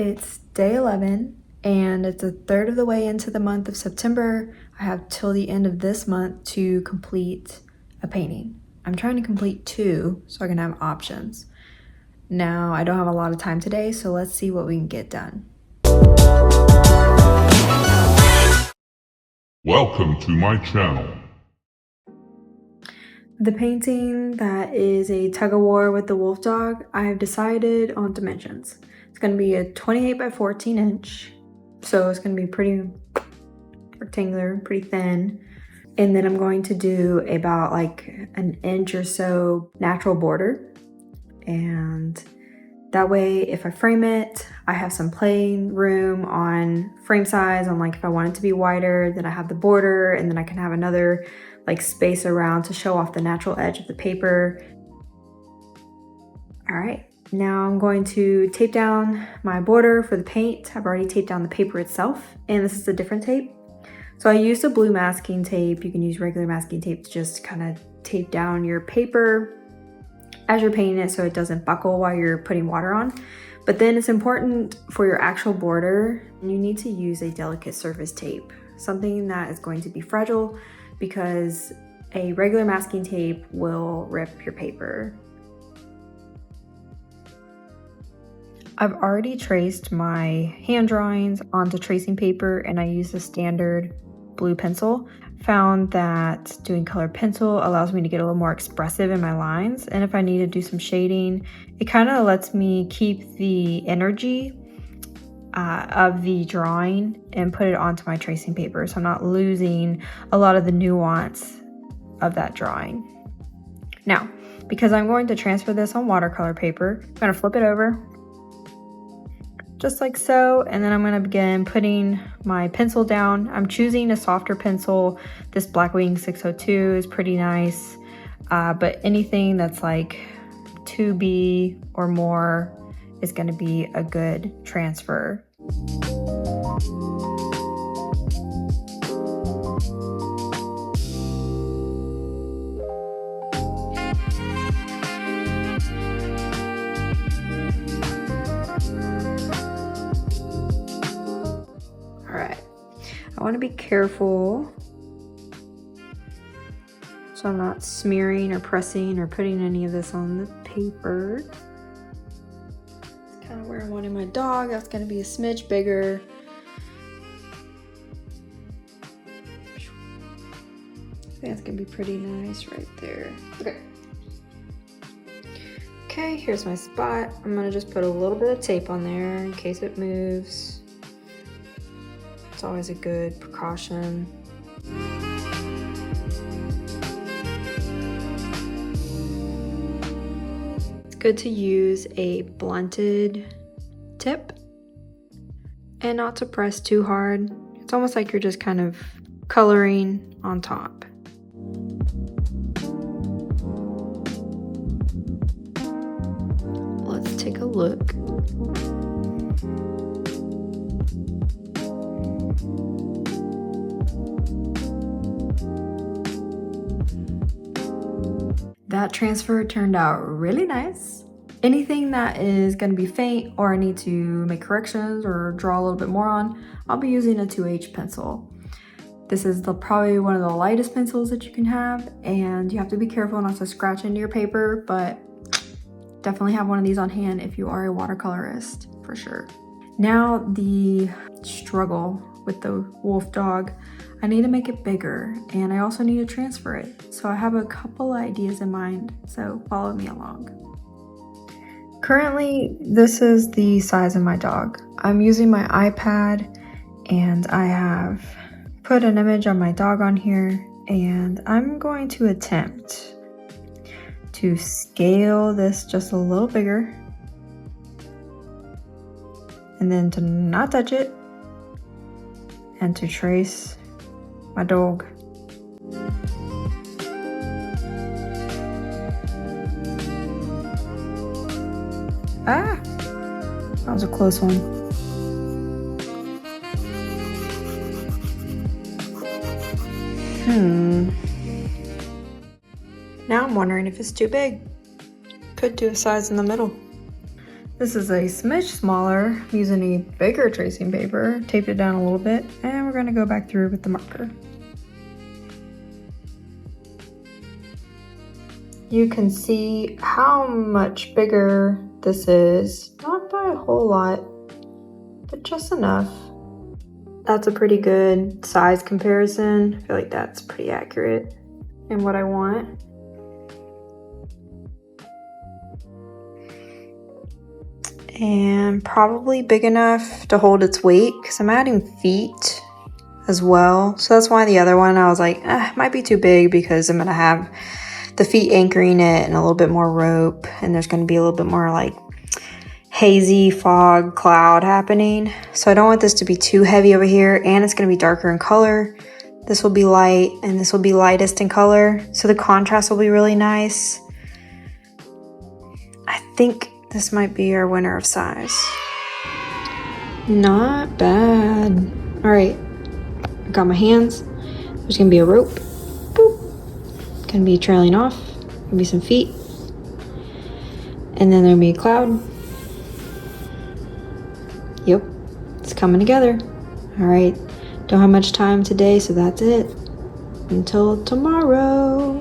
It's day 11 and it's a third of the way into the month of September. I have till the end of this month to complete a painting. I'm trying to complete 2 so I can have options. Now, I don't have a lot of time today, so let's see what we can get done. Welcome to my channel. The painting that is a tug-of-war with the wolf dog, I have decided on dimensions. It's going to be a 28 by 14 inch, so it's going to be pretty rectangular, pretty thin. And then I'm going to do about like an inch or so natural border. And that way, if I frame it, I have some playing room on frame size, on like if I want it to be wider, then I have the border, and then I can have another like space around to show off the natural edge of the paper. All right, now I'm going to tape down my border for the paint. I've already taped down the paper itself, and this is a different tape. So I used a blue masking tape. You can use regular masking tape to just kind of tape down your paper as you're painting it so it doesn't buckle while you're putting water on. But then it's important for your actual border, you need to use a delicate surface tape, something that is going to be fragile, because a regular masking tape will rip your paper. I've already traced my hand drawings onto tracing paper, and I used a standard blue pencil. Found that doing colored pencil allows me to get a little more expressive in my lines, and if I need to do some shading, it kind of lets me keep the energy of the drawing and put it onto my tracing paper, so I'm not losing a lot of the nuance of that drawing. Now, because I'm going to transfer this on watercolor paper, I'm going to flip it over just like so, and then I'm going to begin putting my pencil down. I'm choosing a softer pencil. This Blackwing 602 is pretty nice, but anything that's like 2B or more is going to be a good transfer. I want to be careful so I'm not smearing or pressing or putting any of this on the paper. It's kind of where I wanted my dog. That's going to be a smidge bigger. I think that's going to be pretty nice right there. Okay, here's my spot. I'm going to just put a little bit of tape on there in case it moves. It's always a good precaution. It's good to use a blunted tip and not to press too hard. It's almost like you're just kind of coloring on top. Let's take a look. That transfer turned out really nice. Anything that is going to be faint or I need to make corrections or draw a little bit more on, I'll be using a 2H pencil. This is probably one of the lightest pencils that you can have, and you have to be careful not to scratch into your paper, but definitely have one of these on hand if you are a watercolorist, for sure. Now the struggle with the wolf dog. I need to make it bigger, and I also need to transfer it. So I have a couple ideas in mind, so follow me along. Currently, this is the size of my dog. I'm using my iPad, and I have put an image of my dog on here, and I'm going to attempt to scale this just a little bigger, and then to not touch it, and to trace my dog. Ah, that was a close one. Now I'm wondering if it's too big. Could do a size in the middle. This is a smidge smaller. I'm using a bigger tracing paper, taped it down a little bit, and we're gonna go back through with the marker. You can see how much bigger this is. Not by a whole lot, but just enough. That's a pretty good size comparison. I feel like that's pretty accurate in what I want. And probably big enough to hold its weight because I'm adding feet as well. So that's why the other one I was like, it might be too big because I'm gonna have the feet anchoring it and a little bit more rope, and there's gonna be a little bit more like hazy fog cloud happening. So I don't want this to be too heavy over here, and it's gonna be darker in color. This will be light and this will be lightest in color. So the contrast will be really nice. I think this might be our winner of size. Not bad. All right, I got my hands. There's gonna be a rope. Boop. Gonna be trailing off. Gonna be some feet. And then there'll be a cloud. Yep, it's coming together. All right, don't have much time today, so that's it. Until tomorrow.